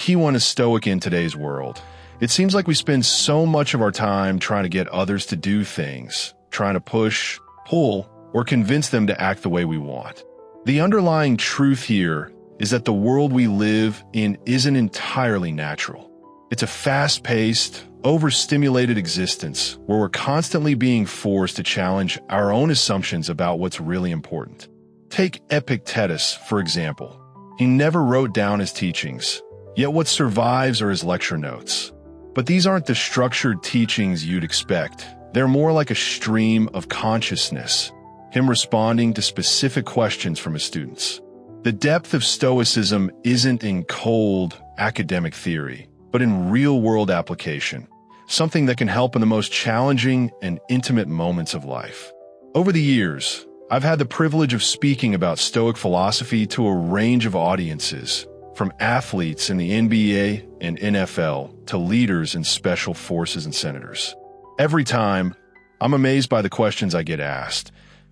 key one is Stoic in today's world. It seems like we spend so much of our time trying to get others to do things, trying to push, pull, or convince them to act the way we want. The underlying truth here is that the world we live in isn't entirely natural. It's a fast-paced, overstimulated existence where we're constantly being forced to challenge our own assumptions about what's really important. Take Epictetus, for example. He never wrote down his teachings, yet what survives are his lecture notes. But these aren't the structured teachings you'd expect. They're more like a stream of consciousness, him responding to specific questions from his students. The depth of Stoicism isn't in cold, academic theory, but in real-world application, something that can help in the most challenging and intimate moments of life. Over the years, I've had the privilege of speaking about Stoic philosophy to a range of audiences, from athletes in the NBA and NFL to leaders in special forces and senators. Every time, I'm amazed by the questions I get asked.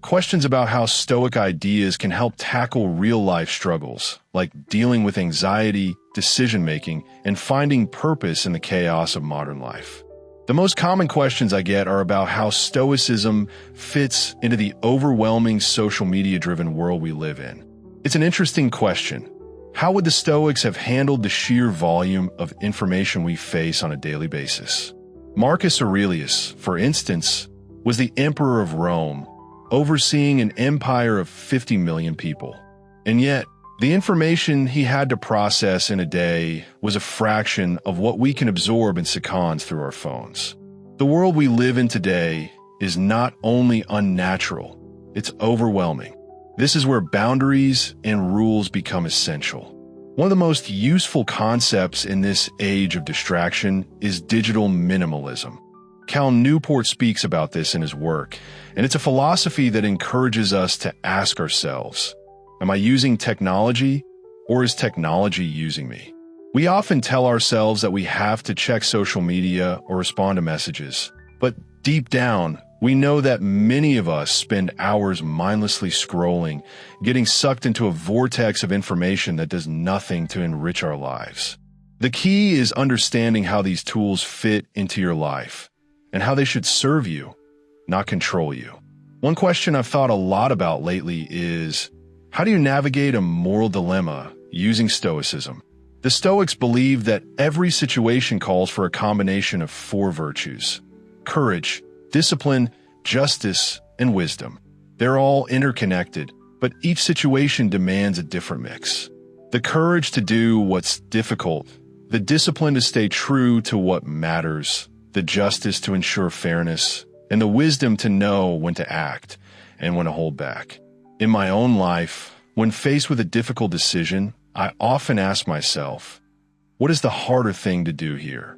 Questions about how Stoic ideas can help tackle real-life struggles, like dealing with anxiety, decision-making, and finding purpose in the chaos of modern life. The most common questions I get are about how Stoicism fits into the overwhelming social media-driven world we live in. It's an interesting question. How would the Stoics have handled the sheer volume of information we face on a daily basis? Marcus Aurelius, for instance, was the emperor of Rome, overseeing an empire of 50 million people. And yet, the information he had to process in a day was a fraction of what we can absorb in seconds through our phones. The world we live in today is not only unnatural, it's overwhelming. This is where boundaries and rules become essential. One of the most useful concepts in this age of distraction is digital minimalism. Cal Newport speaks about this in his work, and it's a philosophy that encourages us to ask ourselves, am I using technology, or is technology using me? We often tell ourselves that we have to check social media or respond to messages, but deep down, we know that many of us spend hours mindlessly scrolling, getting sucked into a vortex of information that does nothing to enrich our lives. The key is understanding how these tools fit into your life, and how they should serve you, not control you. One question I've thought a lot about lately is, how do you navigate a moral dilemma using Stoicism? The Stoics believe that every situation calls for a combination of 4 virtues: courage, discipline, justice, and wisdom. They're all interconnected, but each situation demands a different mix. The courage to do what's difficult, the discipline to stay true to what matters, the justice to ensure fairness, and the wisdom to know when to act and when to hold back. In my own life, when faced with a difficult decision, I often ask myself, what is the harder thing to do here?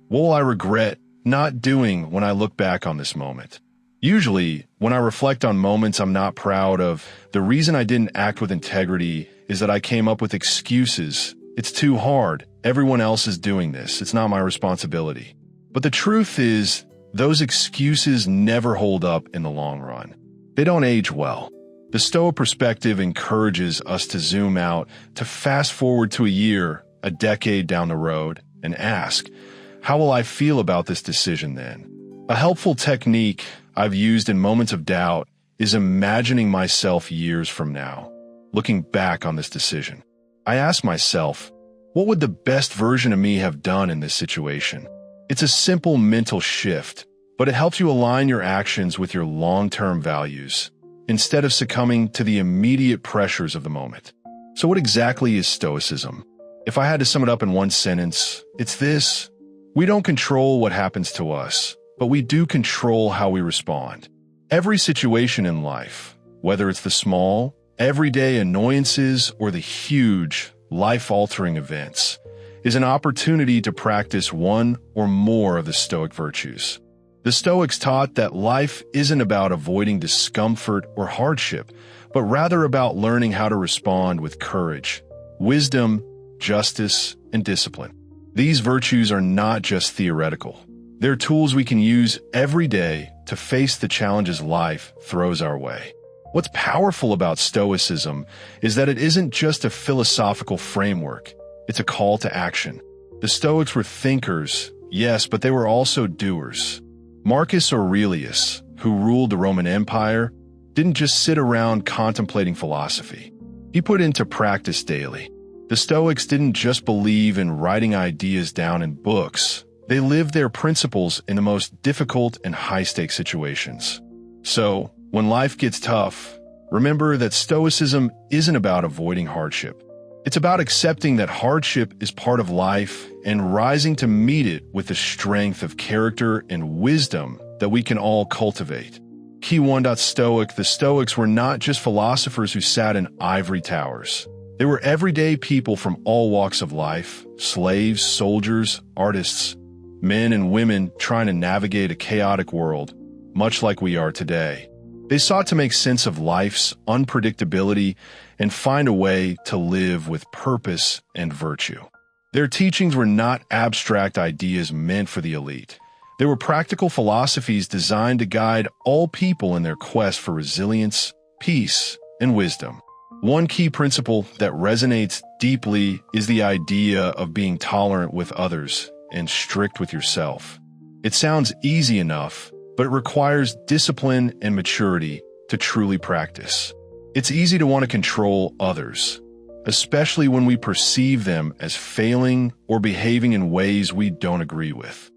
What will I regret not doing when I look back on this moment? Usually, when I reflect on moments I'm not proud of, the reason I didn't act with integrity is that I came up with excuses. It's too hard. Everyone else is doing this. It's not my responsibility. But the truth is, those excuses never hold up in the long run. They don't age well. The Stoic perspective encourages us to zoom out, to fast forward to a year, a decade down the road, and ask, how will I feel about this decision then? A helpful technique I've used in moments of doubt is imagining myself years from now, looking back on this decision. I ask myself, what would the best version of me have done in this situation? It's a simple mental shift, but it helps you align your actions with your long-term values, instead of succumbing to the immediate pressures of the moment. So what exactly is Stoicism? If I had to sum it up in one sentence, it's this: we don't control what happens to us, but we do control how we respond. Every situation in life, whether it's the small, everyday annoyances or the huge, life-altering events, is an opportunity to practice one or more of the Stoic virtues. The Stoics taught that life isn't about avoiding discomfort or hardship, but rather about learning how to respond with courage, wisdom, justice, and discipline. These virtues are not just theoretical. They're tools we can use every day to face the challenges life throws our way. What's powerful about Stoicism is that it isn't just a philosophical framework. It's a call to action. The Stoics were thinkers, yes, but they were also doers. Marcus Aurelius, who ruled the Roman Empire, didn't just sit around contemplating philosophy. He put into practice daily. The Stoics didn't just believe in writing ideas down in books. They lived their principles in the most difficult and high-stakes situations. So, when life gets tough, remember that Stoicism isn't about avoiding hardship. It's about accepting that hardship is part of life and rising to meet it with the strength of character and wisdom that we can all cultivate. Key 1. Stoic. The Stoics were not just philosophers who sat in ivory towers. They were everyday people from all walks of life, slaves, soldiers, artists, men and women trying to navigate a chaotic world, much like we are today. They sought to make sense of life's unpredictability and find a way to live with purpose and virtue. Their teachings were not abstract ideas meant for the elite. They were practical philosophies designed to guide all people in their quest for resilience, peace, and wisdom. One key principle that resonates deeply is the idea of being tolerant with others and strict with yourself. It sounds easy enough, but it requires discipline and maturity to truly practice. It's easy to want to control others, especially when we perceive them as failing or behaving in ways we don't agree with.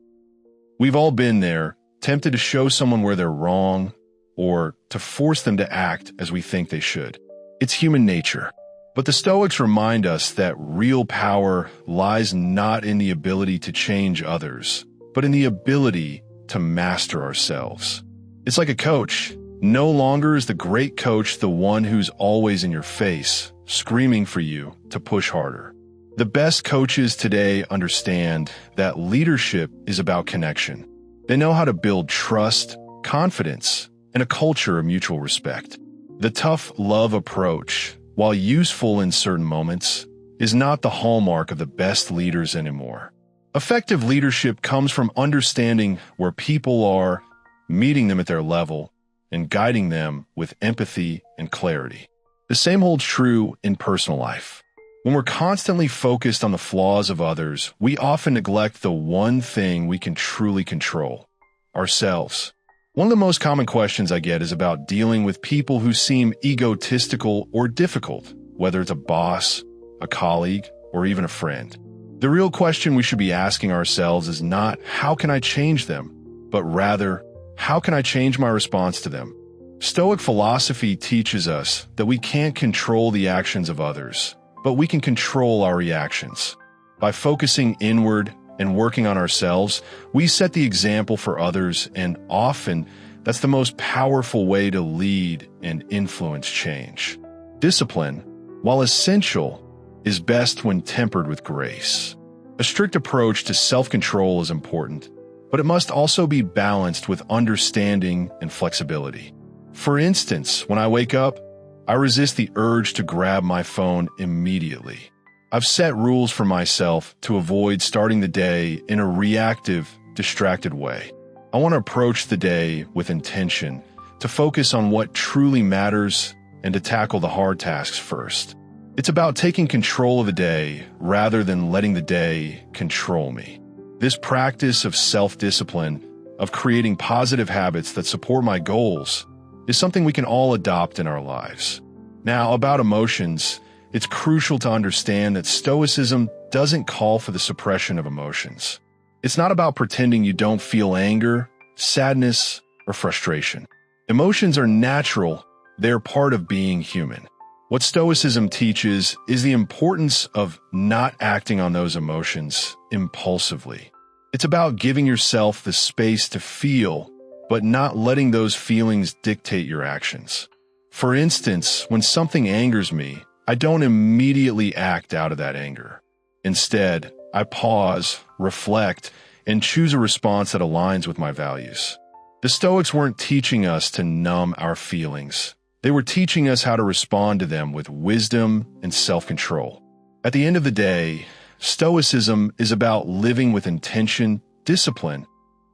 We've all been there, tempted to show someone where they're wrong or to force them to act as we think they should. It's human nature. But the Stoics remind us that real power lies not in the ability to change others, but in the ability to master ourselves. It's like a coach. No longer is the great coach the one who's always in your face, screaming for you to push harder. The best coaches today understand that leadership is about connection. They know how to build trust, confidence, and a culture of mutual respect. The tough love approach, while useful in certain moments, is not the hallmark of the best leaders anymore. Effective leadership comes from understanding where people are, meeting them at their level, and guiding them with empathy and clarity. The same holds true in personal life. When we're constantly focused on the flaws of others, we often neglect the one thing we can truly control: ourselves. One of the most common questions I get is about dealing with people who seem egotistical or difficult, whether it's a boss, a colleague, or even a friend. The real question we should be asking ourselves is not, how can I change them? But rather, how can I change my response to them? Stoic philosophy teaches us that we can't control the actions of others, but we can control our reactions. By focusing inward and working on ourselves, we set the example for others, and often that's the most powerful way to lead and influence change. Discipline, while essential, is best when tempered with grace. A strict approach to self-control is important, but it must also be balanced with understanding and flexibility. For instance, when I wake up, I resist the urge to grab my phone immediately. I've set rules for myself to avoid starting the day in a reactive, distracted way. I want to approach the day with intention, to focus on what truly matters, and to tackle the hard tasks first. It's about taking control of the day rather than letting the day control me. This practice of self-discipline, of creating positive habits that support my goals, is something we can all adopt in our lives. Now, about emotions, it's crucial to understand that Stoicism doesn't call for the suppression of emotions. It's not about pretending you don't feel anger, sadness, or frustration. Emotions are natural. They're part of being human. What Stoicism teaches is the importance of not acting on those emotions impulsively. It's about giving yourself the space to feel, but not letting those feelings dictate your actions. For instance, when something angers me, I don't immediately act out of that anger. Instead, I pause, reflect, and choose a response that aligns with my values. The Stoics weren't teaching us to numb our feelings. They were teaching us how to respond to them with wisdom and self-control. At the end of the day, Stoicism is about living with intention, discipline,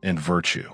and virtue.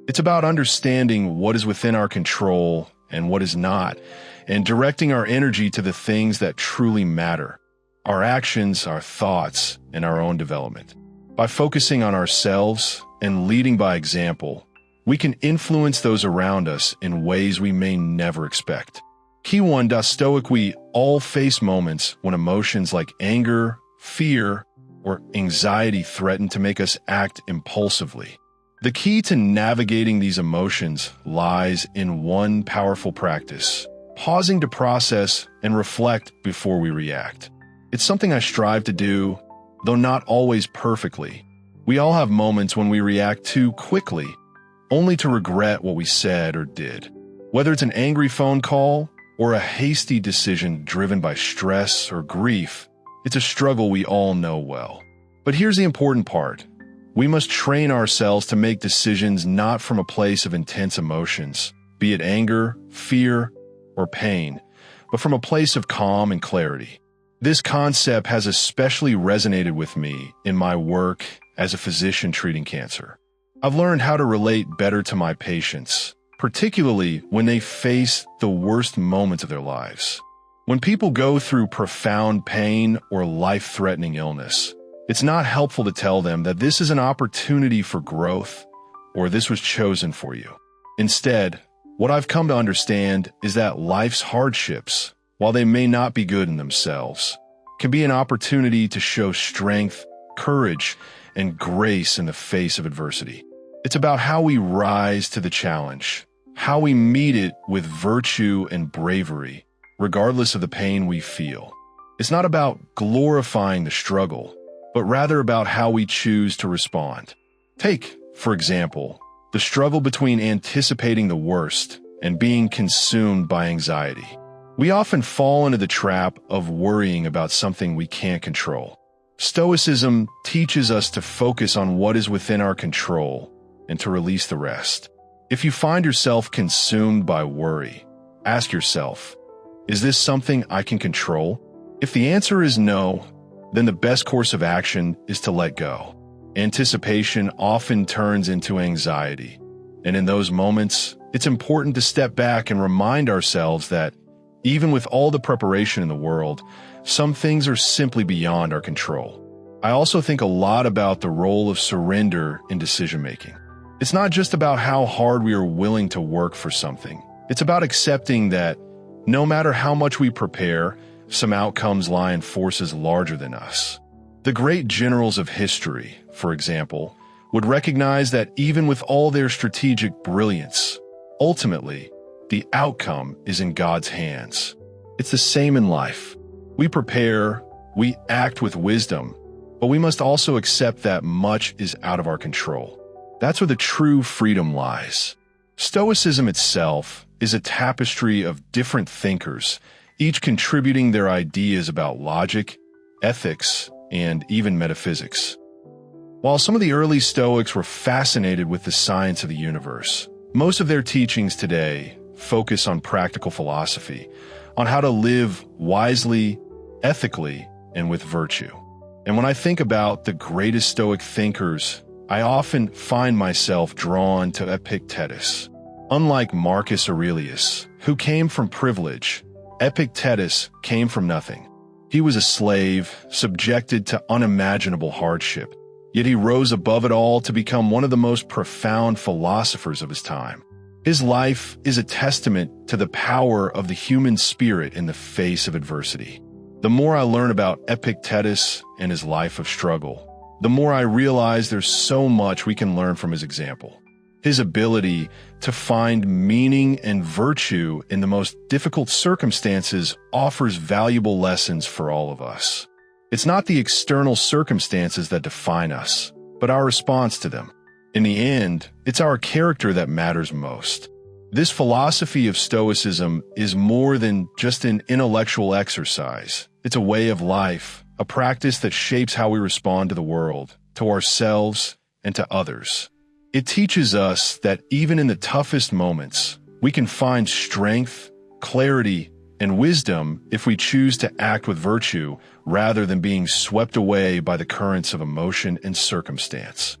It's about understanding what is within our control and what is not, and directing our energy to the things that truly matter. our actions, our thoughts, and our own development. By focusing on ourselves and leading by example, we can influence those around us in ways we may never expect. Key 1. Stoic. We all face moments when emotions like anger, fear, or anxiety threaten to make us act impulsively. The key to navigating these emotions lies in one powerful practice: pausing to process and reflect before we react. It's something I strive to do, though not always perfectly. We all have moments when we react too quickly, only to regret what we said or did. Whether it's an angry phone call or a hasty decision driven by stress or grief, it's a struggle we all know well. But here's the important part. We must train ourselves to make decisions not from a place of intense emotions, be it anger, fear, or pain, but from a place of calm and clarity. This concept has especially resonated with me in my work as a physician treating cancer. I've learned how to relate better to my patients, particularly when they face the worst moments of their lives. When people go through profound pain or life-threatening illness, it's not helpful to tell them that this is an opportunity for growth or this was chosen for you. Instead, what I've come to understand is that life's hardships, while they may not be good in themselves, can be an opportunity to show strength, courage, and grace in the face of adversity. It's about how we rise to the challenge, how we meet it with virtue and bravery, regardless of the pain we feel. It's not about glorifying the struggle, but rather about how we choose to respond. Take, for example, the struggle between anticipating the worst and being consumed by anxiety. We often fall into the trap of worrying about something we can't control. Stoicism teaches us to focus on what is within our control and to release the rest. If you find yourself consumed by worry, ask yourself, is this something I can control? If the answer is no, then the best course of action is to let go. Anticipation often turns into anxiety, and in those moments, it's important to step back and remind ourselves that even with all the preparation in the world, some things are simply beyond our control. I also think a lot about the role of surrender in decision-making. It's not just about how hard we are willing to work for something. It's about accepting that no matter how much we prepare, some outcomes lie in forces larger than us. The great generals of history, for example, would recognize that even with all their strategic brilliance, ultimately, the outcome is in God's hands. It's the same in life. We prepare, we act with wisdom, but we must also accept that much is out of our control. That's where the true freedom lies. Stoicism itself is a tapestry of different thinkers, each contributing their ideas about logic, ethics, and even metaphysics. While some of the early Stoics were fascinated with the science of the universe, most of their teachings today focus on practical philosophy, on how to live wisely, ethically, and with virtue. And when I think about the greatest Stoic thinkers, I often find myself drawn to Epictetus. Unlike Marcus Aurelius, who came from privilege, Epictetus came from nothing. He was a slave, subjected to unimaginable hardship, yet he rose above it all to become one of the most profound philosophers of his time. His life is a testament to the power of the human spirit in the face of adversity. The more I learn about Epictetus and his life of struggle, the more I realize there's so much we can learn from his example. His ability to find meaning and virtue in the most difficult circumstances offers valuable lessons for all of us. It's not the external circumstances that define us, but our response to them. In the end, it's our character that matters most. This philosophy of Stoicism is more than just an intellectual exercise. It's a way of life, a practice that shapes how we respond to the world, to ourselves, and to others. It teaches us that even in the toughest moments, we can find strength, clarity, and wisdom if we choose to act with virtue rather than being swept away by the currents of emotion and circumstance.